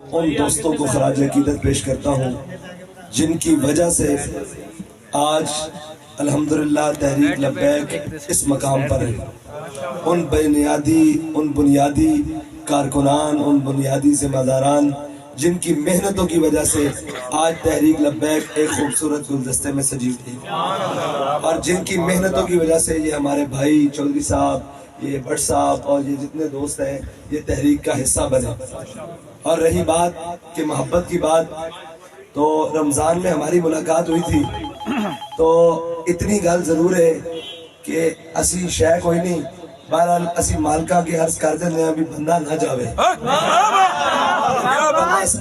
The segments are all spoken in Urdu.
ان دوستوں کو خراج عقیدت پیش کرتا ہوں جن کی وجہ سے آج الحمدللہ تحریک لبیک اس مقام پر ہے۔ ان بنیادی کارکنان، ان بنیادی ذمہ داران جن کی محنتوں کی وجہ سے آج تحریک لبیک ایک خوبصورت گلدستے میں سجی تھی، اور جن کی محنتوں کی وجہ سے یہ ہمارے بھائی چودھری صاحب، یہ بٹ صاحب اور یہ جتنے دوست ہیں یہ تحریک کا حصہ بنے۔ اور رہی بات کہ محبت کی بات، تو رمضان میں ہماری ملاقات ہوئی تھی تو اتنی گل ضرور ہے کہ اسی شے کوئی نہیں، بہرحال اسی مالکہ کی عرض کر دیں ابھی بندہ نہ جاوے، بندہ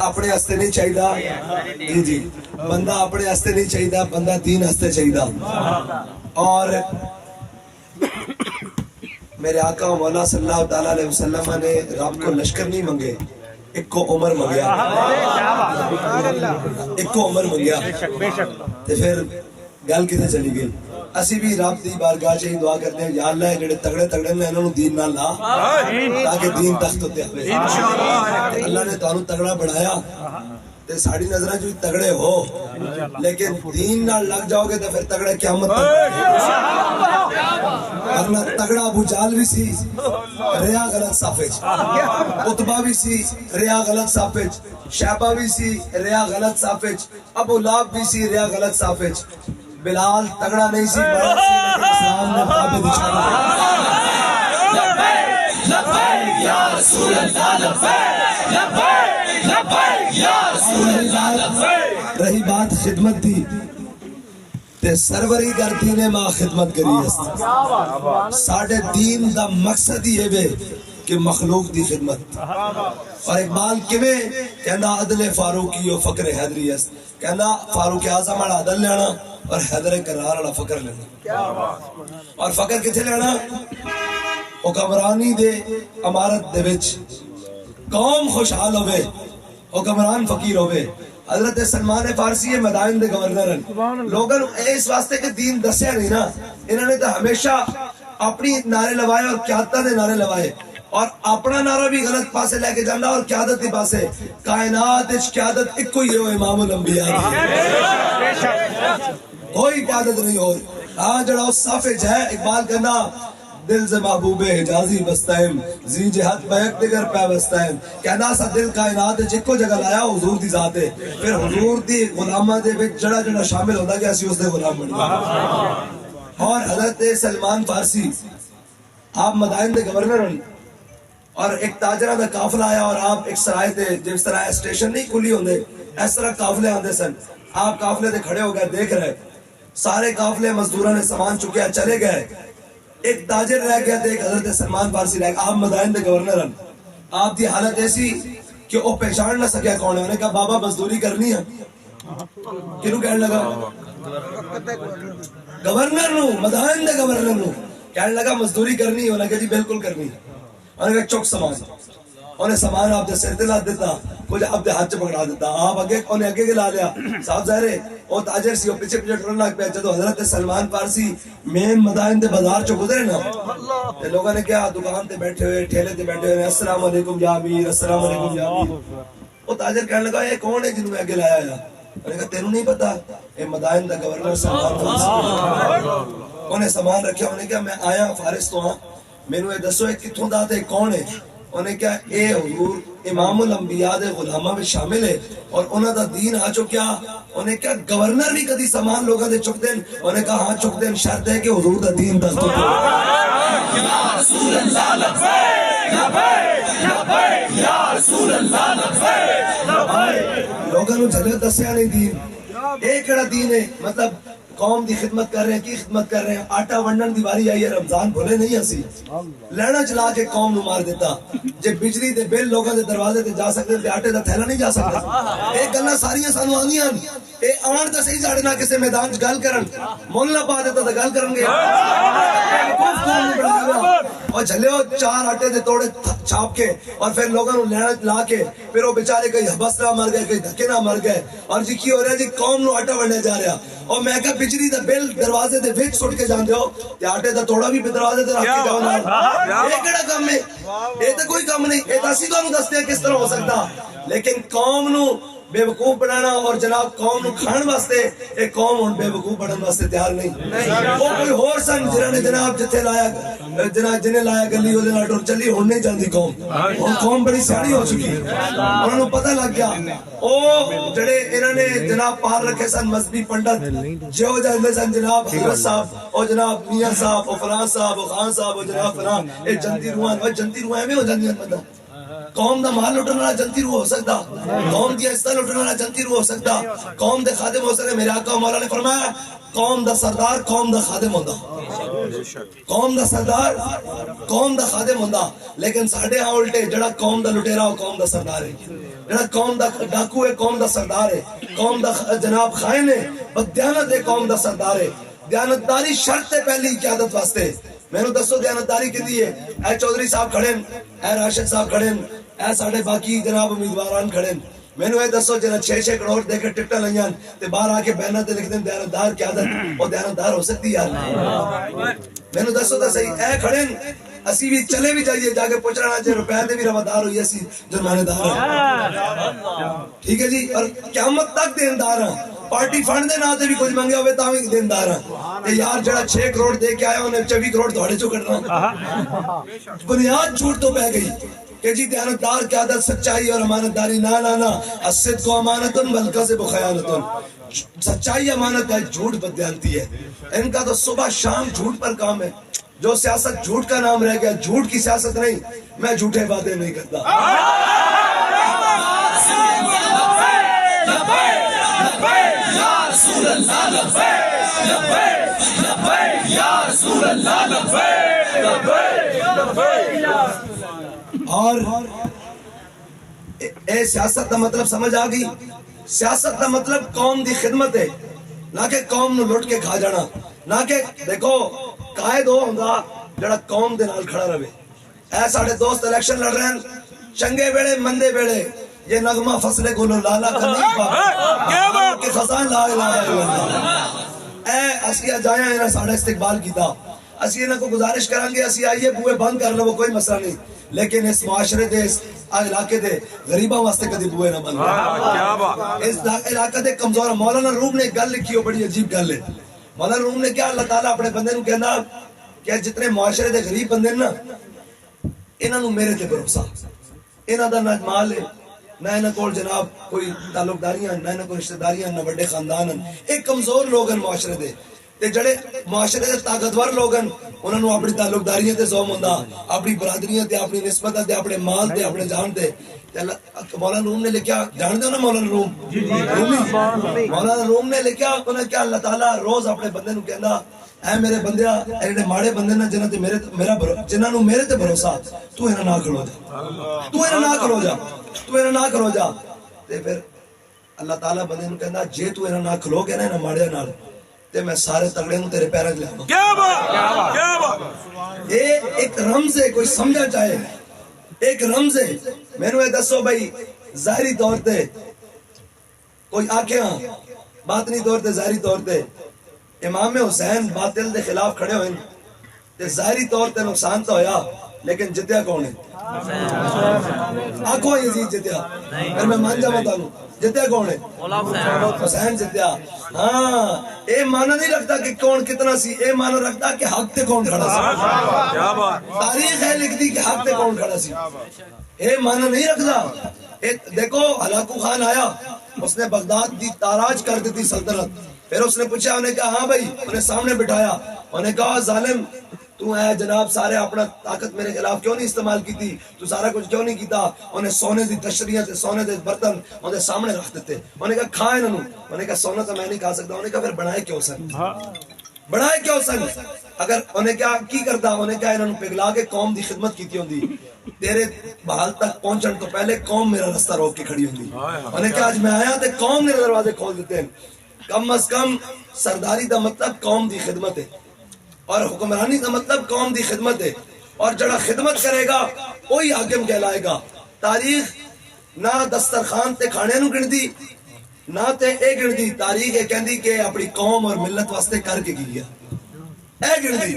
اپنے ہستے نہیں چاہیے، جی بندہ اپنے ہستے نہیں چاہیے، بندہ دین ہستے چاہیے۔ اور میرے آقا و مولا صلی اللہ تعالیٰ علیہ وسلم نے رب کو لشکر نہیں منگے، ایک کو عمر منگیا، ایک کو عمر منگیا، تو پھر گل کتے چلی گئی۔ اسی بھی رب دی بارگاہ چ دعا کرتے ہیں، یا اللہ جڑے تگڑے تگڑے نے انہاں نوں دین نال لا تاکہ دین تخت تے آوے۔ اللہ نے تانوں تگڑا بنایا تے ساڈی نظراں چ تگڑے ہو، لیکن دین نال لگ جاؤ گے تو پھر تگڑے قیامت تک۔ ورنہ تگڑا ابو جہل بھی سی، ریا غلط صف وچ، عتبہ بھی سی، ریا غلط صف وچ، شیبہ بھی سی، ریا غلط صف وچ، ابو لہب بھی سی، ریا غلط صف وچ، بلال تگڑا نہیں سی، بڑا سی، لیکن اسلام نے ثابت نشانہ لبیک لبیک یا رسول اللہ، لبیک لبیک لبیک یا رسول اللہ لبیک۔ رہی بات خدمت دی تے سروری گر دینے ماں خدمت کری است، ساڑھے دین دا مقصد ہی ہے کہ مخلوق دی خدمت۔ اور اقبال کیویں کہنا عدل فاروقی و فقر حیدری است، کہنا فاروق اعظم والا عدل لینا اور حیدر کرار والا فقر لینا۔ اور فقر کتھے لینا؟ حکمرانی دے امارت دے وچ قوم خوشحال ہوئے، حکمران فقیر ہوئے۔ حضرت سلمان فارسی مدائن دے گورنر ہیں، لوگوں اس واسطے کہ دین دسیا نہیں نا، انہوں نے تو ہمیشہ اپنی نعرے لوائے اور قیادت دے نعرے لوائے، اور اپنا نعرہ بھی غلط پاسے لے کے جانا اور قیادت دی پاسے۔ کائنات اچ قیادت ایک کوئی ہے، امام الانبیاء کوئی قیادت نہیں ہو۔ ہاں جڑا اس صافج ہے، اقبال کہنا دل سے محبوب حجازی بستائم، زی جہت بیک دیگر پہ بستائم، کہنا سا دل کائنات جکو جگہ لایا حضور دی ذات ہے، پھر حضور دی غلامہ دے وچ جڑا جڑا شامل ہوتا گیا اسی اس دے غلام بن گئے۔ اور حضرت سلمان فارسی آپ مدائن دے گورنر ہیں، اور ایک تاجرہ دا قافلہ آیا اور آپ ایک سرائے تے، جس طرح اسٹیشن نہیں کھلی ہوندے اس طرح قافلے آندے سن، آپ قافلے تے کھڑے ہو گئے دیکھ رہے، سارے قافلے مزدوراں نے سامان چکیا چلے گئے، ایک تاجر رہ گیا تھے، ایک حضرت سلمان فارسی رہ گیا۔ آپ مدائن دے گورنر ہیں، آپ دی حالت ایسی کہ وہ پہچان نہ سکیا کون ہے۔ انہوں نے کہا بابا مزدوری کرنی ہے، کنوں کہنے لگا؟ گورنر نو، مدائن دے گورنر نو کہنے لگا مزدوری کرنی ہے۔ انہوں نے کہا جی بالکل کرنی ہے۔ انہوں نے کہا چک سامان، انہیں سامان آپ دے سر تے لا دیتا، کچھ آپ دے ہاتھ چ پکڑا دیتا، آپ انہیں اگے کے لا لیا۔ صاحب ظاہر ہے وہ تاجر سی، وہ پیچھے پیچھے ٹرن لگ پیا۔ جدو حضرت سلمان فارسی مین مدائن دے بازار چ گزرے نا، لوگوں نے کیا دکان تے بیٹھے ہوئے، ٹھیلے تے بیٹھے ہوئے، السلام علیکم یا امیر، السلام علیکم یا امیر۔ وہ تاجر کہنے لگا یہ کون ہے جنہوں نے اگے لایا ہے؟ انہوں نے کہا تینوں نہیں پتا، یہ مدائن دا گورنر سلمان فارسی۔ انہیں سامان رکھا، انہوں نے کہا میں آیا فارس تو ہاں، مینوں یہ دسو یہ کتھوں دا تے کون ہے؟ انہوں نے کہا اے حضور امام الانبیاء دے غلامہ میں شامل ہے اور انہوں دا دین آ چکیا۔ انہوں نے کہا گورنر بھی کدی سامان لوگوں دے چک دین؟ انہوں نے کہا ہاں چک دین، شرط ہے کہ حضور دا دین دس دو۔ یا رسول اللہ لبیک لبیک لبیک یا رسول اللہ لبیک۔ لوگوں نے جھلے دسیا نہیں دین، ایک کڑا دین ہے، مطلب قوم دی خدمت کر رہے ہیں، کی خدمت کر رہے ہیں؟ آٹا ونڈن دی واری آئی ہے، رمضان بھولے نہیں اسی، لینا چلا کے قوم نو مار دیتا۔ جے بجلی دے بل لوگوں دے دروازے تے جا سکتے تے آٹے دا تھیلا نہیں جا سکتا۔ ایک گلاں ساریاں سانو آندیاں، اے آن تے صحیح ساڈے نال کسے میدان چ گل کرن، مول نہ پا دیتا تے گل کرن گے۔ اور جھلیو چار آٹے دے توڑے چھاپ کے اور پھر لوگوں نو لینا لا کے، پھر وہ بیچارے کئی حبس نہ مر گئے، کئی دھکے نہ مر گئے، اور جی کی ہو رہا ہے جی قوم نو آٹا ونڈیا جا رہا۔ اور میں کہا بجلی دا بل دروازے دے وچ سٹ کے جاندے ہو تے آٹے دا توڑا بھی دروازے تے رکھ کے جاؤ نال یہ کیڑا کام ہے یہ تے کوئی کام نہیں یہ اسی تانوں دستے ہیں کس طرح ہو سکتا لیکن قوم نو بے وقوف بنانا اور جناب قوم نو کھان واسطے ایک قوم ہن بے وقوف بنن واسطے تیار نہیں وہ کوئی ہور سن جنہاں نے جناب جتھے لایا جنہیں لایا گلی وہ نال ٹر چلی ہن نہیں چلدی قوم قوم بڑی سیاڑی ہو چکی انہاں نو پتہ لگ گیا او جڑے انہاں نے جناب پال رکھے سن مذہبی پنڈت جو جاندے سن جناب حضرت صاحب او جناب میاں صاحب او فلاں صاحب او خان صاحب او جناب فلاں اے جنتی روحاں میں ہو جاندیاں بندہ قوم دا مال لٹن والا جنتی روح ہو سکتا قوم دی عزت لٹن والا جنتی روح ہو سکتا قوم دے خادم ہو سکتے میرے آقا مولا نے فرمایا قوم دا سردار قوم دا خادم ہوندا قوم دا سردار قوم دا خادم ہوندا لیکن ساڈے ہاں الٹے جڑا قوم دا لٹیرا او قوم دا سردار ہے جڑا قوم دا ڈاکو ہے قوم دا سردار ہے قوم دا جناب خائن ہے بدیانت ہے قوم دا سردار ہے دیانتداری شرط ہے پہلی قیادت واسطے میں نے دسو دیانتداری کی ہے اے چودھری صاحب کھڑے اے راشد صاحب کھڑے اے ساڑھے باقی جناب امیدواران کھڑے میں نے دسو جنہاں 6-6 کروڑ دے کے ٹکٹاں لائیاں تے باہر آ کے بیانات تے لکھ دیں دیانتدار قیادت اور دیانتدار ہو سکتی یار میں نے دسو تے صحیح اے کھڑے اسی بھی چلے بھی جائیے جا کے پوچھنا چاہے روپے دے بھی روادار ہوئی اسی جرمانے دار ہیں ٹھیک ہے جی اور قیامت تک دیندار ہیں پارٹی فنڈ دے نہ تے بھی کچھ منگے ہوئے تاں بھی دیندار ہیں تے یار جڑا 6 کروڑ دے کے آیا انہیں 24 کروڑ تھوڑے چوں کٹنا بنیاد جھوٹ تو پہ گئی کہ جی دیانتدار قیادت سچائی اور امانتداری نہ الصدق و امانتن والکذب خیانتن سچائی امانت ہے جھوٹ بددیانتی ہے ان کا تو صبح شام جھوٹ پر کام ہے جو سیاست جھوٹ کا نام رہ گیا جھوٹ کی سیاست نہیں میں جھوٹے وعدے نہیں کرتا اور اے سیاست دا مطلب سمجھ آ گئی سیاست دا مطلب قوم دی خدمت ہے نہ کہ قوم نو لٹ کے کھا جانا نہ کہ دیکھو قائد ہو ہوندا جڑا قوم دے نال کھڑا رہے اے ساڈے دوست الیکشن لڑ رہے ہیں چنگے ویلے مندے ویلے یہ نغمہ فصلے گلو لالا کرنی پا کہ خزان لا الہ الا اللہ اے اسی جایا انہاں ساڈا استقبال کیتا اسی انہاں کو گزارش کریں گے اسی آئیے بوئے بند کر لو کوئی مسئلہ نہیں لیکن اس معاشرے دے اس علاقے دے غریباں واسطے کدی بوئے نہ بند اس علاقے دے کمزور مولانا روم نے ایک گل لکھی ہو بڑی عجیب گل ہے مولانا روم نے کیا اللہ تعالیٰ اپنے بندے نو کہنا کہ جتنے معاشرے دے غریب بندے نا انہاں نو میرے تے بھروسہ انہاں دا نہ مال ہے نہ انہاں کول جناب کوئی تعلق داریاں نہ انہاں کوئی رشتہ داریاں نہ بڑے خاندان ہیں ایک کمزور لوگ ہیں معاشرے دے تے جڑے معاشرے دے طاقتور لوگ ہیں انہاں نو اپنی تعلق داریاں تے زوم ہوندا اپنی برادریاں تے اپنی نسبت تے اپنے مال تے اپنے جان تے مولانا روم نے لکھا جان دے نا مولانا روم مولانا روم نے لکھا انہیں کیا اللہ تعالیٰ روز اپنے بندے نو کہندا اے میرے بندیا اے جڑے ماڑے بندے نا جنہاں تے جنہاں نو میرے تے بھروسہ تو انہاں نہ کھلو جا تو انہاں نہ کھلو جا تو انہاں نہ کھلو جا تے پھر اللہ تعالیٰ بندے نو کہندا جے تو انہاں نہ کھلو گے نا انہاں ماڑے نال تے میں سارے تگڑے نو تیرے پیراں وچ لاواں کیا بات کیا بات اے ایک رمز ہے کوئی سمجھا چاہے ایک رمز ہے میں نے دسو بھائی ظاہری طور تے کوئی آکھے ہاں باطنی طور تے ظاہری طور تے امام حسین باطل دے خلاف کھڑے ہوئے تے ظاہری طور تے نقصان تو ہویا لیکن جتیا کون ہے آنکھوں یزید جتیا پھر میں مان جاواں تانوں جتیا کون ہے حسین جتیا ہاں اے معنی نہیں رکھتا کہ کون کتنا سی اے معنی رکھتا کہ حق تے کون کھڑا سی تاریخ ہے لکھ دی کہ حق تے کون کھڑا سی اے معنی نہیں رکھتا دیکھو ہلاکو خان آیا اس نے بغداد دی تاراج کر دیتی سلطنت پھر اس نے پوچھا انہیں کہا ہاں بھائی انہیں سامنے بٹھایا انہیں کہا ظالم تو اے جناب سارے اپنا طاقت میرے خلاف کیوں نہیں استعمال کی تھی تو سارا کچھ کیوں نہیں کیتا انہیں سونے دی تشریح تے سونے دے برتن انہیں سامنے رکھ دیتے انہیں کہا کھائے انہوں انہیں کہا سونا تو میں نہیں کھا سکتا انہیں کہا پھر بنائے کیوں سن بنائے کیوں سن اگر انہیں کیا کی کرتا انہیں کہا انہوں پگلا کے قوم دی خدمت کی ہوندی تیرے بحال تک پہنچن تو پہلے قوم میرا رستہ روک کے کھڑی ہوندی انہیں کہا آج میں آیا تے قوم میرے دروازے کھول دیتے ہیں کم از کم سرداری دا مطلب قوم دی خدمت ہے اور حکمرانی دا مطلب قوم دی خدمت ہے اور جڑا خدمت کرے گا وہی حاکم کہلائے گا تاریخ نہ دسترخوان تے کھانے نو گن دی نہ تے اے گڑدی تاریخ ہے کہندی کہ اپنی قوم اور ملت واسطے کر کے گیا اے گڑدی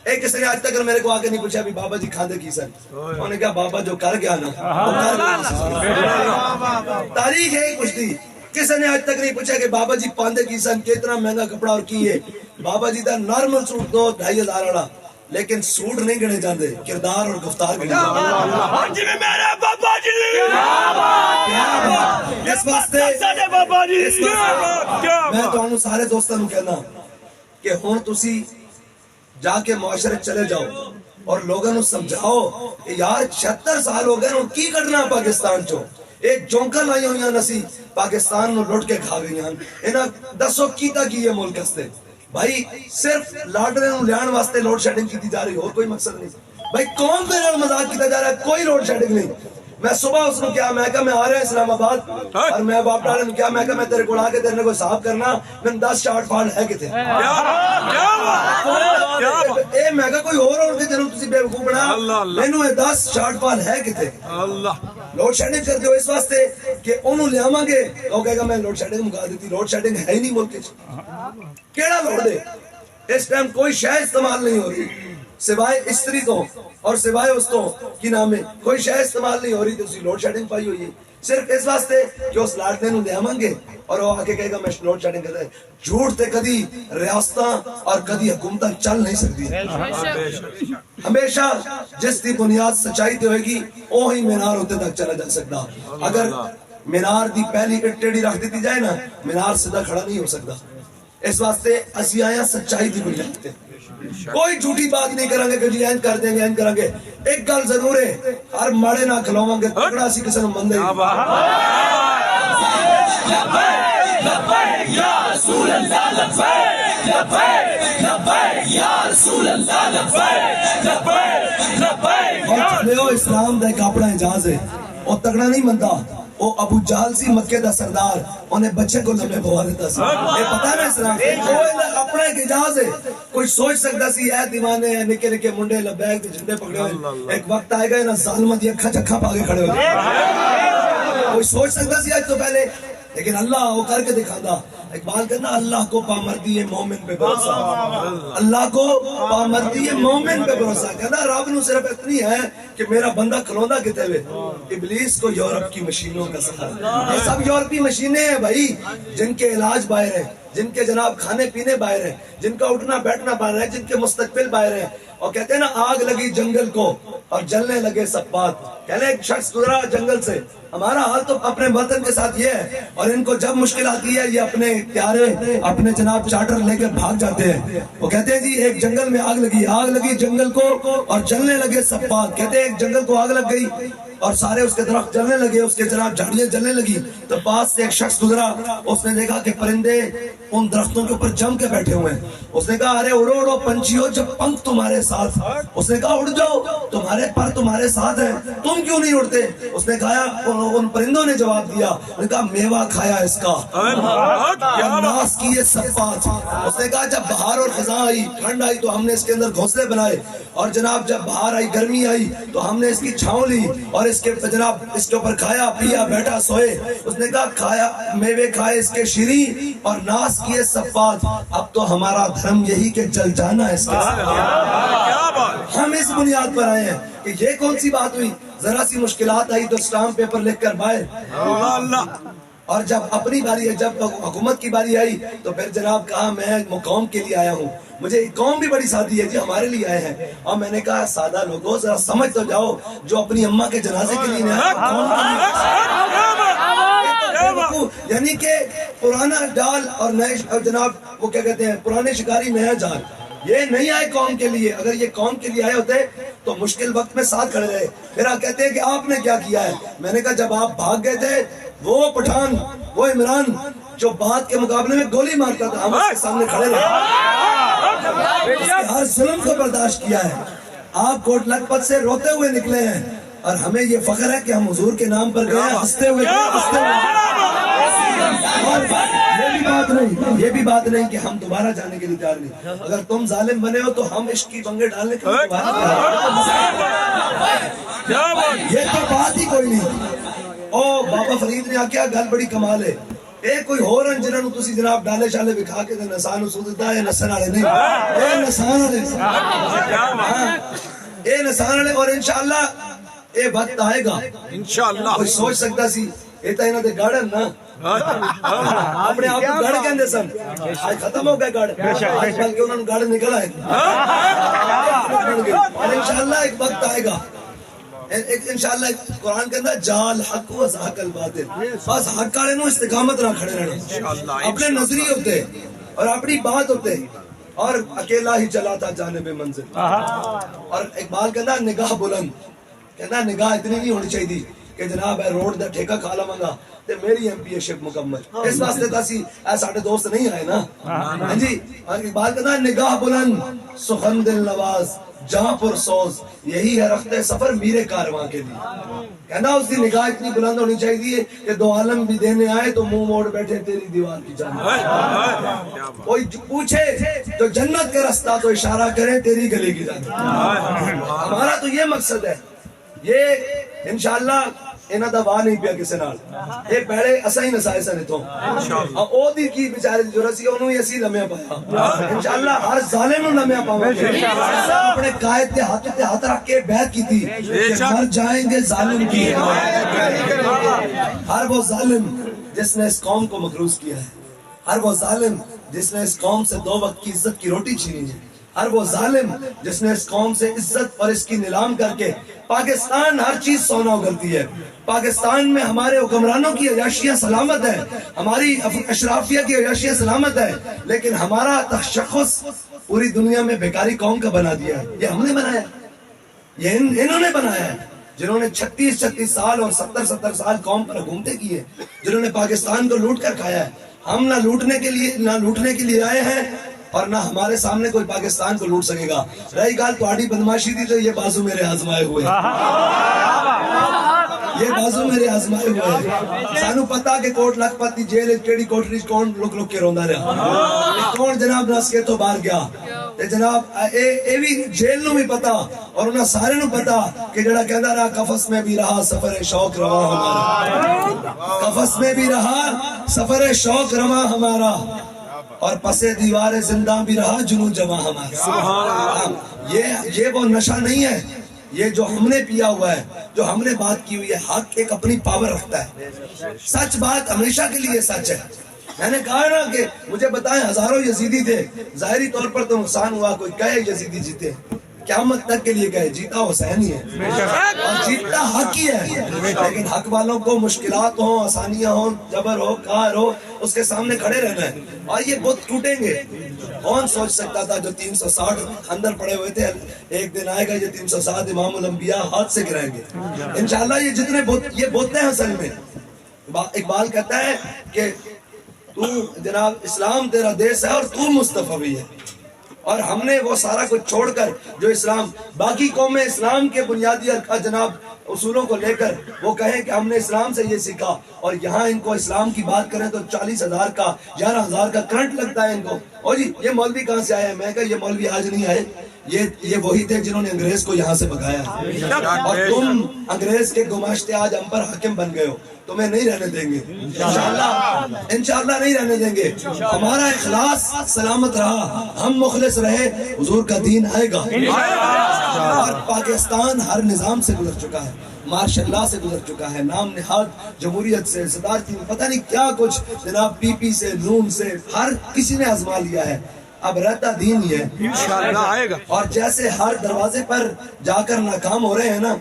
ایک کسی نے آج تک میرے کو آگے نہیں پوچھا بھی بابا جی کھاندے کی سن انہوں نے کہا بابا جو کر گیا نا وہ کر گیا تاریخ ہے کچھ دی کسی نے آج تک نہیں پوچھا کہ بابا جی پاندے کی سن کتنا مہنگا کپڑا اور کی ہے بابا جی دا نارمل سوٹ دو 2500 والا لیکن سوٹ نہیں گنے جاندے کردار اور گفتار گنے جاندے میرے بابا جی اس واسطے میں تو انہوں سارے دوستوں نے کہنا کہ ہون تسی جا کے معاشرے چلے جاؤ اور لوگوں نے سمجھاؤ کہ یار 76 سال ہو گئے ان کی کرنا پاکستان چو ایک جونکا لائی ہوئی نسی پاکستان نو لوٹ کے کھا گئی ہیں انہاں دسو کیتا کی یہ ملک ہستے بھائی صرف لاڈرے نو لیان واسطے لوڈ شیڈنگ کی جا رہی اور کوئی مقصد نہیں بھائی کون دے نال مذاق کیتا جا رہا ہے کوئی لوڈ شیڈنگ نہیں میں صبح اس نے کیا میں کہا میں آ رہا ہے اسلام آباد اور میں باپ ڈالے نے کیا میں کہا میں تیرے کو آ کے تیرے کو صاحب کرنا میں 10 شارٹ فال ہے کتے اے میں کہا کوئی اور کے جنہوں تسی بے وقوف بنا مینوں 10 شارٹ فال ہے کتے لوڈ شیڈنگ کر دیو اس واسطے کہ انہوں لے آواں گے وہ کہے گا میں لوڈ شیڈنگ مکا دیتی لوڈ شیڈنگ ہے ہی نہیں ملک کیڑا لوڈ دے اس ٹائم کوئی شے استعمال نہیں ہو رہی سوائے استری تو اور سوائے اس تو کی نام ہے کوئی شے استعمال نہیں ہو رہی تو اسی لوڈ شیڈنگ پائی ہوئی ہے صرف اس واسطے کہ اس لاڈنے نو لے آواں گے اور وہ آکے کہے گا میں لوڈ شیڈنگ کرتا ہے جھوٹ تے کدی ریاستاں اور کدی حکومتاں چل نہیں سکتی ہمیشہ جس دی بنیاد سچائی تے ہوئے گی وہی مینار ہوتے تک چلا جا سکتا اگر مینار دی پہلی اٹ ٹیڑھی رکھ دیتی جائے نا مینار سیدھا کھڑا نہیں ہو سکتا اس واسطے اسی آیا سچائی دی بنیاد تے کوئی جھوٹی بات نہیں کریں گے کہ جی این کر دیں گے این کریں گے ایک گل ضرور ہے ہر ماڑے نہ کھلواں گے تکڑا سی کسی نے مندے لبیک یا رسول اللہ لبیک لبیک لبیک یا رسول اللہ لبیک لبیک لبیک اور اسلام دا ایک اپنا اعجاز ہے وہ تکڑا نہیں منتا وہ ابو جہل سی مکے دا سردار انہیں بچے کو لمبے بوا دیتا سی یہ پتہ ہے نا اسلام وہ اپنا ایک اعجاز ہے کوئی سوچ سکتا سی اے دیوانے نکے نکے منڈے لبیک دے جھنڈے پکڑے ہوئے ایک وقت آئے گا نا ظالمت دی اکھا چکھا پا کے کھڑے ہوئے کوئی سوچ سکتا سی آج تو پہلے لیکن اللہ وہ کر کے دکھاتا اقبال کہنا اللہ کو پامردی مومن پہ بھروسہ اللہ کو پامردی مومن پہ بھروسہ کہنا رب نو صرف اتنی ہے کہ میرا بندہ کھلوندا کتے ہوئے ابلیس کو یورپ کی مشینوں کا سہارا یہ سب یورپی مشینیں ہیں بھائی جن کے علاج باہر ہیں جن کے جناب کھانے پینے باہر ہیں جن کا اٹھنا بیٹھنا باہر ہے جن کے مستقبل باہر ہیں اور کہتے ہیں نا آگ لگی جنگل کو اور جلنے لگے سب بات کہنے ایک شخص گزرا جنگل سے ہمارا حال تو اپنے وطن کے ساتھ یہ ہے اور ان کو جب مشکل آتی ہے یہ اپنے پیارے اپنے جناب چارٹر لے کر بھاگ جاتے ہیں وہ کہتے ہیں جی ایک جنگل میں آگ لگی جنگل کو اور جلنے لگے سب بات کہتے ہیں ایک جنگل کو آگ لگ گئی اور سارے اس کے درخت جلنے لگے اس کے جناب جھاڑیاں جلنے لگی تو پاس سے ایک شخص گزرا اس نے دیکھا کہ پرندے ان درختوں کے اوپر جم کے بیٹھے ہوئے ہیں اس نے کہا ارے اڑو اڑو پنچھیو جب پنکھ تمہارے ساتھ اس نے کہا اڑ جاؤ تمہارے پر تمہارے ساتھ ہیں تم کیوں نہیں اڑتے اس نے کہا ان پرندوں نے جواب دیا اس نے کہا میوہ کھایا اس کا ناس کیے سب بات اس نے کہا جب بہار اور خزاں آئی ٹھنڈ آئی تو ہم نے اس کے اندر گھونسلے بنائے اور جناب جب بہار آئی گرمی آئی تو ہم نے اس کی چھاؤں لی اور اس کے جناب اس کے اوپر کھایا پیا بیٹھا سوئے اس نے کہا کھایا میوے کھائے اس کے شیریں اور ناس کیے صفات اب تو ہمارا دھرم یہی کہ جل جانا ہے اس کے ساتھ ہم اس بنیاد پر آئے ہیں کہ یہ کون سی بات ہوئی ذرا سی مشکلات آئی تو اسٹامپ پیپر لکھ کر باہر اور جب اپنی باری ہے جب حکومت کی باری آئی تو پھر جناب کہا میں قوم کے لیے آیا ہوں مجھے قوم بھی بڑی سادی ہے جی ہمارے لیے آئے ہیں اور میں نے کہا سادہ لوگوں ذرا سمجھ تو جاؤ جو اپنی اماں کے جنازے کے لیے یعنی کہ پرانا ڈال اور نئے جناب وہ کیا کہتے ہیں پرانے شکاری نیا جال یہ نہیں آئے قوم کے لیے اگر یہ قوم کے لیے آئے ہوتے تو مشکل وقت میں ساتھ کھڑے رہے پھر آپ کہتے ہیں کہ آپ نے کیا کیا ہے میں نے کہا جب آپ بھاگ گئے تھے وہ پٹھان وہ عمران جو بات کے مقابلے میں گولی مارتا تھا ہم اس کے سامنے کھڑے رہے ہر ظلم کو برداشت کیا ہے آپ کوٹ لکھپت سے روتے ہوئے نکلے ہیں اور ہمیں یہ فخر ہے کہ ہم حضور کے نام پر گئے ہنستے ہوئے یہ بھی بات نہیں کہ ہم دوبارہ جانے کے لیے تیار نہیں اگر تم ظالم بنے ہو تو ہم عشق کی بنگے ڈالنے کے لیے یہ تو بات ہی کوئی نہیں او بابا فرید نے کیا گل بڑی کمال ہے یہ کوئی ہور ہیں جنہوں تسی جناب ڈالے شالے بکھا کے نسان نو سودتا ہے، نسن والے نہیں، یہ نسان والے، یہ نسان والے. اور انشاءاللہ یہ وقت آئے گا انشاءاللہ. کوئی سوچ سکتا سی یہ تو انہوں نے گاڑن نا اپنے آپ کو گاڑ کہندے سن، آج ختم ہو گئے گاڑ، آج بلکہ انہوں نے گاڑ نکل آئے. اور انشاءاللہ ایک وقت آئے گا، انشاءاللہ قرآن کہتا ہے جال حق و زحق الباطل، بس حق والے نو استقامت نہ کھڑے رہنا، اپنے نظریے ہوتے اور اپنی بات ہوتے اور اکیلا ہی چلا تھا جانب منزل. اور اقبال کہتا ہے نگاہ بلند، کہتا ہے نگاہ اتنی نہیں ہونی چاہیے کہ جناب ہے روڈ دا ٹھیکہ کھا لواں گا تے میری ایم پی اے شپ مکمل. اس واسطے تاسی اے ساڈے دوست نہیں آئے نا. ہاں جی. اور اقبال کہتا ہے نگاہ بلند سخن دل نواز جہاں پر سوز، یہی ہے رخت سفر میرے کارواں کے لیے. کہنا اس کی نگاہ اتنی بلند ہونی چاہیے کہ دو عالم بھی دینے آئے تو منہ موڑ بیٹھے تیری دیوار کی جانب. کوئی پوچھے تو جنت کا رستہ تو اشارہ کرے تیری گلی کی جانب. ہمارا تو یہ مقصد ہے. یہ انشاءاللہ انہاں دا واہ نہیں پیا کسے نال، یہ پہلے اساں ہی نسائے سن اتوں. او دی کی بیچارے دی ضرورت سی اونوں ہی اسی لمحہ پایا. انشاءاللہ ہر ظالم نوں لمحہ پاواں گے. اپنے قائد تے ہاتھ رکھ کے بیعت کیتی کہ مر جائیں گے ظالم کی حمایت. ہر وہ ظالم جس نے اس قوم کو مخلوص کیا ہے، ہر وہ ظالم جس نے اس قوم سے 2 وقت کی عزت کی روٹی چھینی ہے، ہر وہ ظالم جس نے اس قوم سے عزت اور اس کی نیلام کر کے پاکستان ہر چیز سونا اگلتی ہے. پاکستان میں ہمارے حکمرانوں کی عیاشیاں سلامت ہے، ہماری اشرافیہ کی عیاشیاں سلامت ہے، لیکن ہمارا تشخص پوری دنیا میں بیکاری قوم کا بنا دیا ہے. یہ ہم نے بنایا، یہ انہوں نے بنایا ہے جنہوں نے 36 سال اور 70 سال قوم پر حکومتیں کی ہے، جنہوں نے پاکستان کو لوٹ کر کھایا ہے. ہم نہ لوٹنے کے لیے آئے ہیں اور نہ ہمارے سامنے کوئی پاکستان کو لوٹ سکے گا. رہی گال تہاڈی بدماشی دی تو یہ بازو میرے آزمائے ہوئے، یہ بازو میرے آزمائے ہوئے. سانو پتا کہ کوٹ لکھپت دی جیل کیڑی کوٹری کون لک کے روندا رہا، کون جناب نس کے تو باہر گیا. تے جناب اے بھی جیل نو بھی پتا اور انہاں سارے نو پتا کہ جڑا کہندا رہا قفس میں بھی رہا سفر شوق رواں ہمارا، قفس میں بھی رہا سفر شوق رواں ہمارا، اور پسے دیوار زندہ بھی رہا جنون جمع ہمارا. یہ وہ نشہ نہیں ہے، یہ جو ہم نے پیا ہوا ہے، جو ہم نے بات کی ہوئی ہے. حق ایک اپنی پاور رکھتا ہے، سچ بات ہمیشہ کے لیے سچ ہے. میں نے کہا نا کہ مجھے بتائیں ہزاروں یزیدی تھے، ظاہری طور پر تو نقصان ہوا، کوئی کہے یزیدی جیتے، قیامت تک کے لیے کہے جیتا حسین ہی ہے اور جیتتا حق ہی ہے. لیکن حق والوں کو مشکلات ہوں، آسانیاں ہوں، جبر ہو، قہر ہو، اس کے سامنے کھڑے رہنا ہے. اور یہ بت ٹوٹیں گے. کون سوچ سکتا تھا جو 360 اندر پڑے ہوئے تھے ایک دن آئے گا یہ 360 امام الانبیاء ہاتھ سے گرائیں گے. انشاءاللہ یہ جتنے یہ بتیں ہیں اصل میں. اقبال کہتا ہے کہ تو جناب اسلام تیرا دیس ہے اور تو مصطفی ہے. اور ہم نے وہ سارا کچھ چھوڑ کر جو اسلام باقی قومیں اسلام کے بنیادی جناب اصولوں کو لے کر وہ کہیں کہ ہم نے اسلام سے یہ سیکھا، اور یہاں ان کو اسلام کی بات کریں تو 40,000 کا 11,000 کا کرنٹ لگتا ہے ان کو. اور جی یہ مولوی کہاں سے آئے ہیں؟ میں کہا یہ مولوی آج نہیں آئے، یہ وہی تھے جنہوں نے انگریز کو یہاں سے بھگایا. اور تم انگریز کے گماشتے آج ہم پر حاکم بن گئے ہو، تمہیں نہیں رہنے دیں گے انشاءاللہ نہیں رہنے دیں گے. ہمارا اخلاص سلامت رہا، ہم مخلص رہے، حضور کا دین آئے گا. اور پاکستان ہر نظام سے گزر چکا ہے، ماشاء اللہ سے گزر چکا ہے، نام نہاد جمہوریت سے، صدارتی پتہ نہیں کیا کچھ جناب پی پی سے، نون سے، ہر کسی نے آزما لیا ہے. اب رہتا دین ہی ہے انشاءاللہ آئے گا. اور جیسے ہر دروازے پر جا کر ناکام ہو رہے ہیں نا،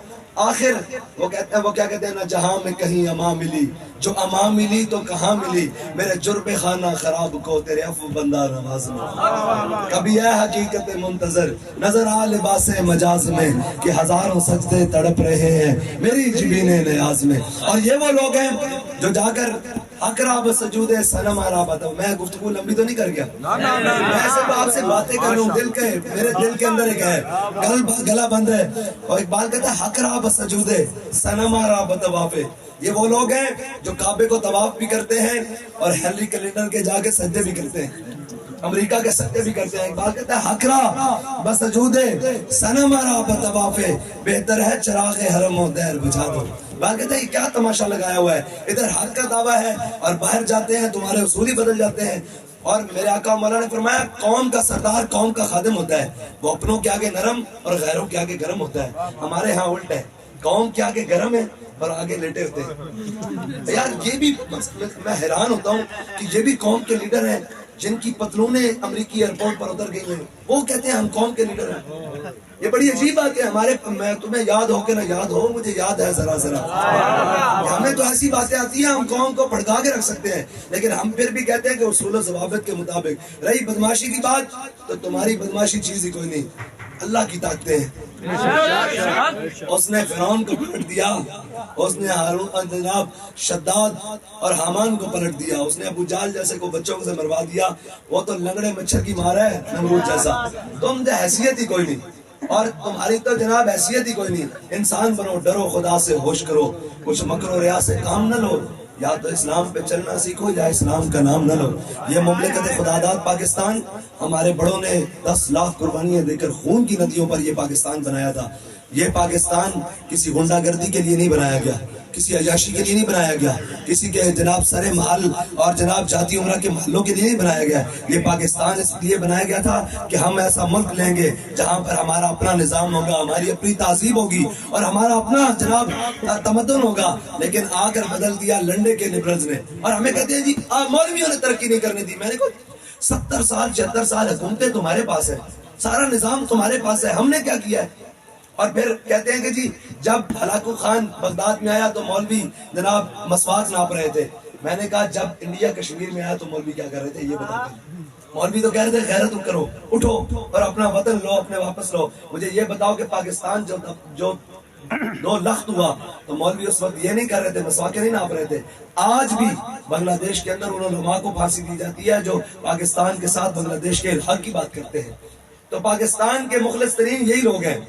آخر وہ کیا کہتے ہیں نا، جہاں میں کہیں اما ملی، جو اما ملی تو کہاں ملی، میرے جرب خانہ خراب کو تیرے عفو بندہ نواز میں. کبھی ہے حقیقت منتظر نظر آ لباس مجاز میں کہ ہزاروں سجدے تڑپ رہے ہیں میری جبین نیاز میں. اور یہ وہ لوگ ہیں جو جا کر اقراب سجود صنم آرابت. میں گفتگو لمبی تو نہیں کر گیا، میں صرف آپ سے باتیں کر رہا ہوں، دل کے میرے دل کے اندر ایک ہے، گلا بند ہے. اور اقبال کہتا ہے اقراب سجود صنم آرابت وافے. یہ وہ لوگ ہیں جو کعبے کو طواف بھی کرتے ہیں اور ہنری کلنٹن کے جا کے سجدے بھی کرتے ہیں، امریکہ کے سجدے بھی کرتے ہیں. اقبال کہتا ہے حقرا بسجود صنم آرابت وافے، بہتر ہے چراغ حرم و دیر بجھا دو. بعد کہتے ہیں کیا تماشا لگایا ہوا ہے, ادھر حق کا دعویٰ ہے اور باہر جاتے ہیں تمہارے اصول ہی بدل جاتے ہیں. اور میرے آقا مولا نے فرمایا قوم کا سردار قوم کا خادم ہوتا ہے, وہ اپنوں کے آگے نرم اور غیروں کے آگے گرم ہوتا ہے. ہمارے ہاں الٹ ہے, قوم کے آگے گرم ہے اور آگے لیٹے ہوتے ہیں. یار یہ بھی میں حیران ہوتا ہوں کہ یہ بھی قوم کے لیڈر ہیں جن کی پتلونیں امریکی ایئرپورٹ پر اتر گئی ہیں, وہ کہتے ہیں ہم قوم کے لیڈر ہیں. یہ بڑی عجیب بات ہے. ہمارے میں تمہیں یاد ہو کہ نہ یاد ہو, مجھے یاد ہے ذرا ذرا. ہمیں تو ایسی باتیں آتی ہیں ہم قوم کو بھڑکا کے رکھ سکتے ہیں, لیکن ہم پھر بھی کہتے ہیں کہ اصول و ضوابط کے مطابق. رہی بدماشی کی بات, تو تمہاری بدماشی چیز ہی کوئی نہیں, اللہ کی طاقتیں ہیں. اس نے فرعون کو پلٹ دیا, اس نے ہارون جناب شداد اور حامان کو پلٹ دیا, اس نے ابو جہل جیسے کو بچوں سے مروا دیا. وہ تو لنگڑے مچھر کی مار ہے نمرود جیسا. تم تو حیثیت ہی کوئی نہیں, اور تمہاری تو جناب حیثیت ہی کوئی نہیں. انسان بنو, ڈرو خدا سے, ہوش کرو, کچھ مکر و ریا سے کام نہ لو. یا تو اسلام پہ چلنا سیکھو یا اسلام کا نام نہ لو. یہ مملکت خداداد پاکستان, ہمارے بڑوں نے 10 لاکھ قربانیاں دے کر خون کی ندیوں پر یہ پاکستان بنایا تھا. یہ پاکستان کسی غنڈہ گردی کے لیے نہیں بنایا گیا, کسی عیاشی کے لیے نہیں بنایا گیا, کسی کے جناب سرے محل اور جناب جاتی عمرہ کے محلوں کے لیے نہیں بنایا گیا. یہ پاکستان اس لیے بنایا گیا تھا کہ ہم ایسا ملک لیں گے جہاں پر ہمارا اپنا نظام ہوگا, ہماری اپنی تہذیب ہوگی اور ہمارا اپنا جناب تمدن ہوگا. لیکن آ کر بدل دیا لنڈے کے لبرلز نے, اور ہمیں کہتے ہیں جی مولویوں نے ترقی نہیں کرنے دی. میں نے کہا 70 سال 76 سال حکومتیں تمہارے پاس ہے, سارا نظام تمہارے پاس ہے, ہم نے کیا کیا ہے؟ اور پھر کہتے ہیں کہ جی جب ہلاکو خان بغداد میں آیا تو مولوی جناب مسواک ناپ رہے تھے. میں نے کہا جب انڈیا کشمیر میں آیا تو مولوی کیا کر رہے تھے یہ بتا دیں. مولوی تو کہہ رہے تھے غیرت کرو, اٹھو اور اپنا وطن لو, اپنے واپس لو. مجھے یہ بتاؤ کہ پاکستان جو 2 لخت ہوا تو مولوی اس وقت یہ نہیں کر رہے تھے, مسواکیں نہیں ناپ رہے تھے. آج بھی بنگلہ دیش کے اندر ان علماء کو پھانسی دی جاتی ہے جو پاکستان کے ساتھ بنگلہ دیش کے الحاق کی بات کرتے ہیں. تو پاکستان کے مخلص ترین یہی لوگ ہیں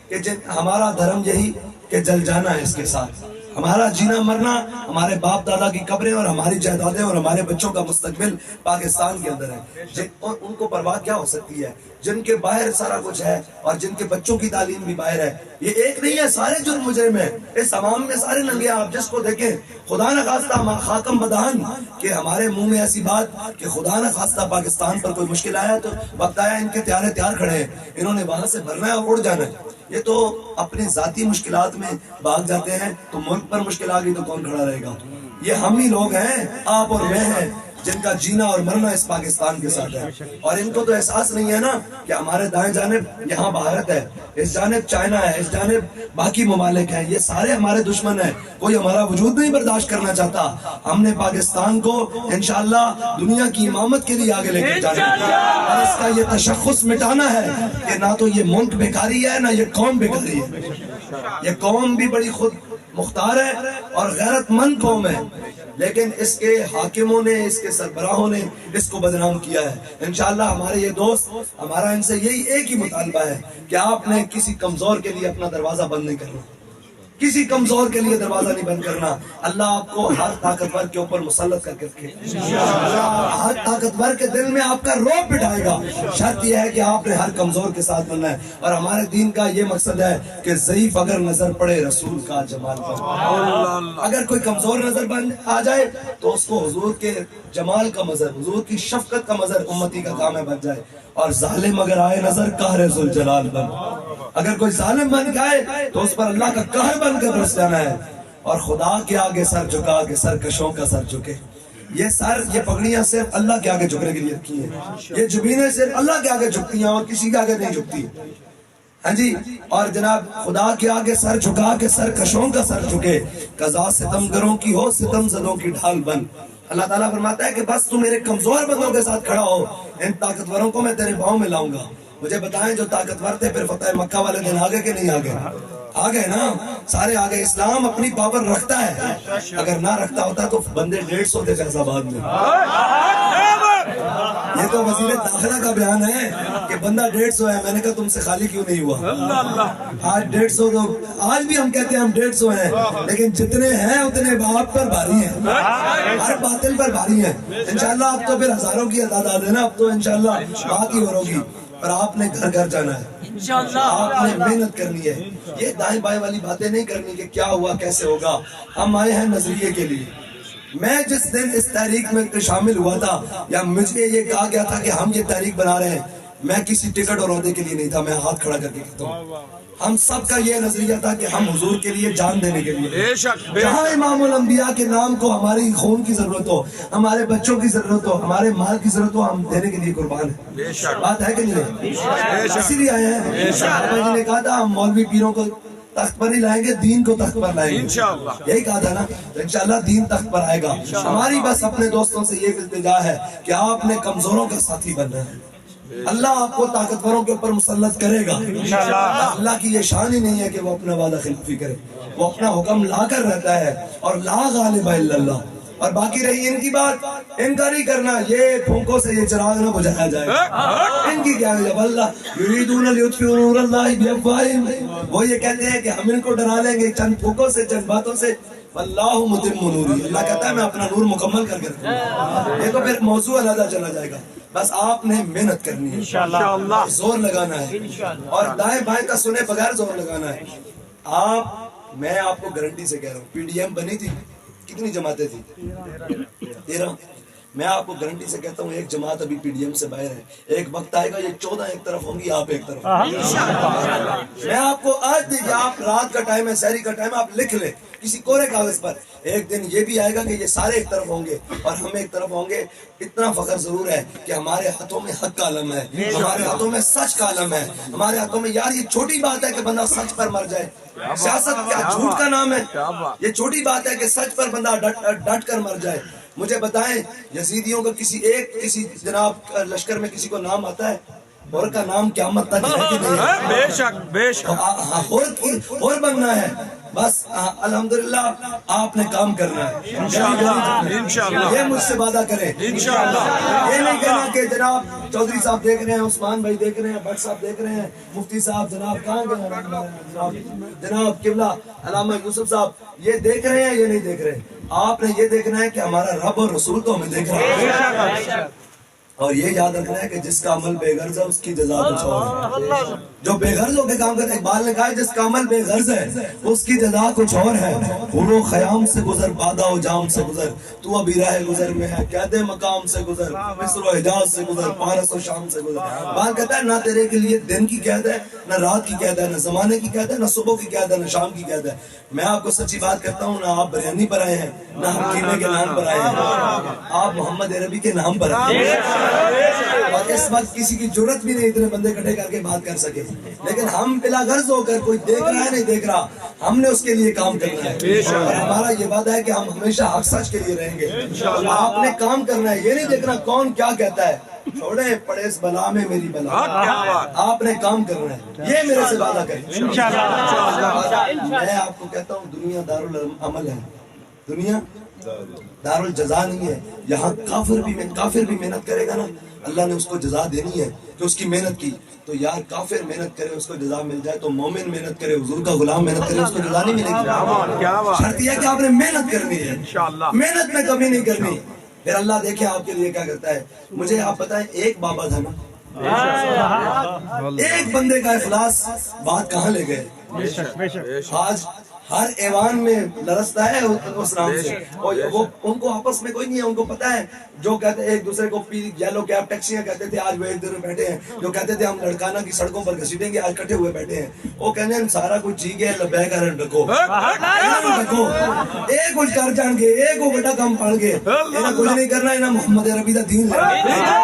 کہ ہمارا دھرم یہی کہ جل جانا ہے اس کے ساتھ, ہمارا جینا مرنا, ہمارے باپ دادا کی قبریں اور ہماری جائیدادیں اور ہمارے بچوں کا مستقبل پاکستان کے اندر ہے. اور ان کو پرواہ کیا ہو سکتی ہے جن کے باہر سارا کچھ ہے اور جن کے بچوں کی تعلیم بھی باہر ہے. یہ ایک نہیں ہے, سارے جرم مجرم ہیں اس عوام میں, سارے ننگے. آپ جس کو دیکھیں خدا نہ خواستہ خاکم بدہن کہ ہمارے منہ میں ایسی بات کہ خدا نہ خواستہ پاکستان پر کوئی مشکل آیا تو وقت آیا ان کے تیار کھڑے ہیں, انہوں نے وہاں سے بھرنا ہے اور اڑ جانا ہے. یہ تو اپنی ذاتی مشکلات میں بھاگ جاتے ہیں, تو ملک پر مشکل آ گئی تو کون کھڑا رہے گا؟ یہ ہم ہی لوگ ہیں, آپ اور میں ہیں, جن کا جینا اور مرنا اس پاکستان کے ساتھ ہے. اور ان کو تو احساس نہیں ہے نا کہ ہمارے دائیں جانب یہاں بھارت ہے, اس جانب چائنا ہے, اس جانب باقی ممالک ہیں. یہ سارے ہمارے دشمن ہیں, کوئی ہمارا وجود نہیں برداشت کرنا چاہتا. ہم نے پاکستان کو انشاءاللہ دنیا کی امامت کے لیے آگے لے کے جانا ہے, اور اس کا یہ تشخص مٹانا ہے کہ نہ تو یہ ملک بیکاری ہے نہ یہ قوم بیکاری ہے. یہ قوم بھی بڑی خود مختار ہے اور غیرت مند قوم ہے, لیکن اس کے حاکموں نے, اس کے سربراہوں نے اس کو بدنام کیا ہے. انشاءاللہ ہمارے یہ دوست, ہمارا ان سے یہی ایک ہی مطالبہ ہے کہ آپ نے کسی کمزور کے لیے اپنا دروازہ بند نہیں کرنا, کسی کمزور کے لیے دروازہ نہیں بند کرنا. اللہ آپ کو ہر طاقتور کے اوپر مسلط کر کے رکھے, ہر طاقتور کے دل میں آپ کا رعب بٹھائے گا. شرط یہ ہے کہ آپ نے ہر کمزور کے ساتھ بننا ہے, اور ہمارے دین کا یہ مقصد ہے کہ ضعیف اگر نظر پڑے رسول کا جمال پر. اگر کوئی کمزور نظر بن آ جائے تو اس کو حضور کے جمال کا مظہر, حضور کی شفقت کا مظہر امتی کا کام ہے بن جائے. اور ظالم اگر آئے نظر قہر ذوالجلال بن, اگر کوئی ظالم بن گئے تو اس پر اللہ کا قہر بن کر برس جانا ہے. اور خدا کے آگے سر جھکا کے سرکشوں کا سر جھکے. یہ پگڑیاں صرف اللہ کے آگے جھکنے کے لیے رکھی ہیں, یہ جبینیں صرف اللہ کے آگے جھکتی ہیں اور کسی کے آگے نہیں جھکتی. ہاں جی, اور جناب خدا کے آگے سر جھکا کے سرکشوں کا سر جھکے. قضا ستمگروں کی ہو, ستم زدوں کی ڈھال بن. اللہ تعالیٰ فرماتا ہے کہ بس تو میرے کمزور بندوں کے ساتھ کھڑا ہو, ان طاقتوروں کو میں تیرے پاؤں میں لاؤں گا. مجھے بتائیں جو طاقتور تھے پھر فتح مکہ والے دن آگے کہ نہیں آگے؟ آگے نا, سارے آگے. اسلام اپنی پاور رکھتا ہے, اگر نہ رکھتا ہوتا تو بندے 150 تھے فیض آباد میں. یہ تو وزیر داخلہ کا بیان ہے کہ بندہ 150 ہے. میں نے کہا تم سے خالی کیوں نہیں ہوا؟ آج 150 تو آج بھی ہم کہتے ہیں ہم 150 ہیں, لیکن جتنے ہیں اتنے باپ پر بھاری ہیں, ہر باطل پر بھاری ہیں. انشاءاللہ اب تو پھر ہزاروں کی تعداد ہے نا, اب تو انشاءاللہ بات ہی اور ہوگی. اور آپ نے گھر گھر جانا ہے آپ نے محنت کرنی ہے. یہ دائیں بائیں والی باتیں نہیں کرنی کہ کیا ہوا کیسے ہوگا. ہم آئے ہیں نظریے کے لیے. میں جس دن اس تحریک میں شامل ہوا تھا یا مجھے یہ کہا گیا تھا کہ ہم یہ تحریک بنا رہے ہیں, میں کسی ٹکٹ اور عہدے کے لیے نہیں تھا. میں ہاتھ کھڑا کر کے کہتا ہوں ہم سب کا یہ نظریہ تھا کہ ہم حضور کے لیے جان دینے کے لیے, جہاں امام الانبیاء کے نام کو ہماری خون کی ضرورت ہو, ہمارے بچوں کی ضرورت ہو, ہمارے مال کی ضرورت ہو, ہم دینے کے لیے قربان ہیں. بات ہے کہ نہیں؟ اسی لیے آئے ہیں. میں نے کہا تھا ہم مولوی پیروں کو تخت پر نہیں لائیں گے, دین کو تخت پر لائیں گے. یہی کہا تھا نا, انشاءاللہ دین تخت پر آئے گا. ہماری بس اپنے دوستوں سے یہ التجا ہے کہ آپ نے کمزوروں کا ساتھی بننا ہے. اللہ آپ کو طاقتوروں کے اوپر مسلط کرے گا. اللہ کی یہ شان ہی نہیں ہے کہ وہ اپنا وعدہ خلافی کرے, وہ اپنا حکم لا کر رہتا ہے, اور لا غالب الا اللہ. اور باقی رہی ان کی بات, ان کا نہیں کرنا. یہ پھونکوں سے یہ چراغ نہ بجھایا جائے گا. ان کی کیا ہے, اللہ یریدون لیطفئوا نور اللہ بافواہہم, وہ یہ کہتے ہیں کہ ہم ان کو ڈرا لیں گے چند پھونکوں سے, چند باتوں سے. واللہ متم نوری, اللہ کہتا ہے میں اپنا نور مکمل کر کے رکھوں گا. یہ تو پھر موضوع علیحدہ چلا جائے گا. بس آپ نے محنت کرنی ہے, انشاءاللہ زور لگانا ہے, اور دائیں بائیں کا سنے بغیر زور لگانا ہے. میں آپ کو گارنٹی سے کہہ رہا ہوں, پی ڈی ایم بنی تھی, کتنی جماعتیں تھی؟ 13. میں آپ کو گارنٹی سے کہتا ہوں ایک جماعت ابھی پی ڈی ایم سے باہر ہے. ایک وقت آئے گا یہ 14 ایک طرف ہوں گی, آپ ایک طرف. میں آپ کو آج دیکھیں, آپ رات کا ٹائم ہے, سحری کا ٹائم ہے, آپ لکھ لیں کسی کورے کاغذ پر, ایک دن یہ بھی آئے گا کہ یہ سارے ایک طرف ہوں گے اور ہم ایک طرف ہوں گے. اتنا فخر ضرور ہے کہ ہمارے ہاتھوں میں حق کا علم ہے, ہمارے ہاتھوں میں سچ کا علم ہے, ہمارے ہاتھوں میں. یار یہ چھوٹی بات ہے کہ بندہ سچ پر مر جائے. سیاست کیا جھوٹ کا نام ہے؟ یہ چھوٹی بات ہے کہ سچ پر بندہ ڈٹ کر مر جائے. مجھے بتائیں, یزیدیوں کا کسی جناب لشکر میں کسی کو نام آتا ہے؟ اور کا نام قیامت تک ہے کہ نہیں؟ بے شک اور بننا ہے. بس الحمدللہ آپ نے کام کرنا ہے, انشاءاللہ. یہ مجھ سے وعدہ کریں انشاءاللہ. یہ نہیں کہنا کہ جناب چودھری صاحب دیکھ رہے ہیں, عثمان بھائی دیکھ رہے ہیں, بٹ صاحب دیکھ رہے ہیں, مفتی صاحب جناب کہاں گئے, جناب قبلہ علامہ یوسف صاحب یہ دیکھ رہے ہیں, یہ نہیں دیکھ رہے. آپ نے یہ دیکھنا ہے کہ ہمارا رب اور رسول تو ہمیں دیکھ رہا ہے, اور یہ یاد رکھنا ہے کہ جس کا عمل بے غرض ہے اس کی جزا کچھ اور ہے. جو بے غرض ہو کے کام کرتا ہے, اقبال نے کہا ہے جس کا عمل بے غرض ہے اس کی جزا کچھ اور ہے. غرو خیام سے گزر, بادہ و جام سے گزر, تو ابھی راہ گزر میں ہے, قید مقام سے گزر, مصر و حجاز سے گزر, پارس و شام سے گزر. اقبال کہتا ہے نہ تیرے کے لیے دن کی قید ہے, نہ رات کی قید ہے, نہ زمانے کی قید ہے, نہ صبح کی قید ہے, نہ شام کی قید ہے. میں آپ کو سچی بات کرتا ہوں, نہ آپ بریانی پر آئے ہیں, نہ ہم قیمے کے نام پر آئے ہیں, آپ محمد عربی کے نام پر آئے ہیں. اور اس وقت کسی کی جرت بھی نہیں اتنے بندے اکٹھے کر کے بات کر سکے, لیکن ہم بلا غرض ہو کر, کوئی دیکھ رہا ہے نہیں دیکھ رہا, ہم نے اس کے لیے کام کرنا ہے. اور ہمارا یہ وعدہ ہے کہ ہم ہمیشہ حق سچ کے لیے رہیں گے. آپ نے کام کرنا ہے, یہ نہیں دیکھنا کون کیا کہتا ہے, چھوڑے پڑے اس بلا میں میری بلا. آپ نے کام کرنا ہے, یہ میرے سے وعدہ کریں. میں آپ کو کہتا ہوں دنیا دارالعمل ہے, دنیا دارالجزا نہیں ہے. یہاں کافر بھی محنت کرے گا نا, اللہ نے اس کو جزا دینی ہے کہ اس کی محنت کی. تو یار کافر محنت کرے اس کو جزا مل جائے, تو مومن محنت کرے, حضور کا غلام محنت کرے, اس کو جزا نہیں ملے گی. شرط یہ ہے کہ آپ نے محنت کرنی ہے, محنت میں کمی نہیں کرنی. پھر اللہ دیکھیں آپ کے لیے کیا کرتا ہے. مجھے آپ بتائیں, ایک بابا تھا نا, ایک بندے کا اخلاص بات کہاں لے گئے. آج ہر ایوان میں لرزتا ہے اس نام سے, اور وہ ان کو آپس میں کوئی نہیں ہے. ان کو پتا ہے جو کہتے ہیں ایک دوسرے کو یلو کیب ٹیکسیاں کہتے تھے, آج وہ ایک دن بیٹھے ہیں. جو کہتے تھے ہم لڑکانہ کی سڑکوں پر گھسیٹیں گے, آج کٹھے ہوئے بیٹھے ہیں. وہ کہنے ہیں سارا کچھ ٹھیک ہے, لبیک ہے رکھو, ایک کچھ کر جان گے, ایک وہ بیٹا کم پڑھ گے, انہیں کچھ نہیں کرنا, انہیں محمد عربی دا دین لینا,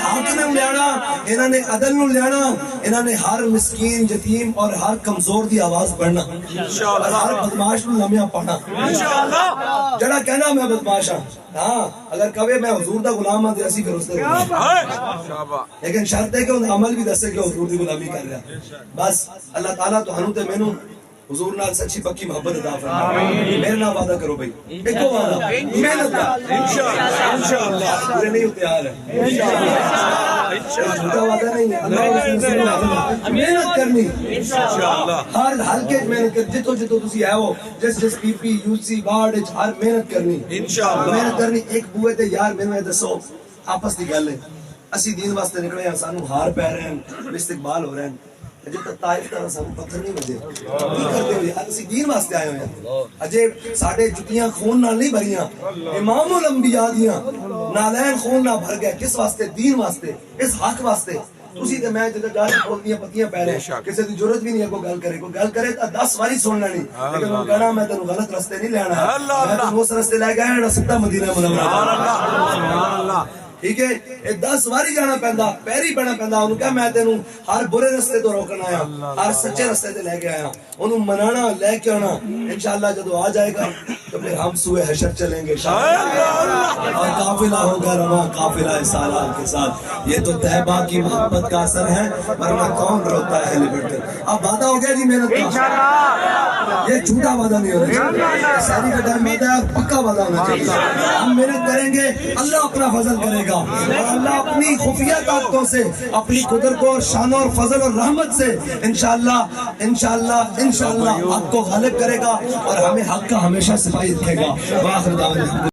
حق نے لینا, انہوں نے عدل نو لینا, انہوں نے ہر مسکین یتیم اور ہر کمزور دی آواز پڑھنا, ہر بدماش نو لمحہ پڑھنا. جڑا کہنا میں بدماش ہاں, ہاں اگر کہے میں حضور دا غلام ہاں اسی پھر اس دے, لیکن شرط ہے کہ ان عمل بھی دسے کہ حضور دی غلامی کر رہا. بس اللہ تعالیٰ تو ہنو تے مینوں حضور نال سچی پکی محبت عطا فرمائے. میرے نال وعدہ کرو بھائی, ایکو وعدہ محنت کا, انشاءاللہ پورے نہیں ہوتے آ رہے, جھوٹا وعدہ نہیں ہے, اللہ محنت کرنی انشاءاللہ, ہر ہلکے محنت کر, جتو تسی ہے ہو, جس پی پی یو سی وارڈ ہر محنت کرنی انشاءاللہ, محنت کرنی. ایک بوئے تے یار مینوں دسو آپس دی گل ہے, اسی دین واسطے نکلے ہیں سانو ہار پہ رہے ہیں استقبال ہو رہے ہیں اجے تو طائف طرح سانو پتھر نہیں بجے کی کرتے ہوئے اسی دین واسطے آئے ہوئے ہیں اجے ساڈے جتیاں خون نال نہیں بھریاں امام الانبیاء دیاں نالین خون نہ بھر گئے کس واسطے دین واسطے اس حق واسطے تسی تے میں جے گل بولدیاں پتیاں پہ رہے کسے دی ضرورت بھی نہیں ہے کوئی گل کرے تا 10 واری سننا نہیں لیکن وہ کہنا میں تینوں غلط راستے نہیں لے آنا میں تینوں اس راستے لے گیا جڑا سیدھا مدینہ منورہ سبحان اللہ ٹھیک ہے یہ 10 واری جانا پیندا پیری پینا پیندا انہوں کہا میں تینوں ہر برے رستے تو روکنا آیا ہر سچے رستے تے لے کے آیا انہوں منانا لے کے آنا انشاءاللہ جدو آ جائے گا تو پھر ہم سوئے حشر چلیں گے اور قافلہ ہوگا رواں قافلہ سالار کے ساتھ یہ تو طیبہ کی محبت کا اثر ہے ورنہ کون روتا ہے ہیلی بٹر اب وعدہ ہو گیا جی محنت کا یہ جھوٹا وعدہ نہیں ہونا چاہیے ساری کا ڈر وعدہ ہے پکا وعدہ ہونا چاہیے ہم محنت کریں گے اللہ اپنا فضل کرے گا اور اللہ اپنی خفیہ طاقتوں سے اپنی قدرت اور شان اور فضل اور رحمت سے انشاءاللہ حق کو غالب کرے گا اور ہمیں حق کا ہمیشہ صفائی رکھے گا.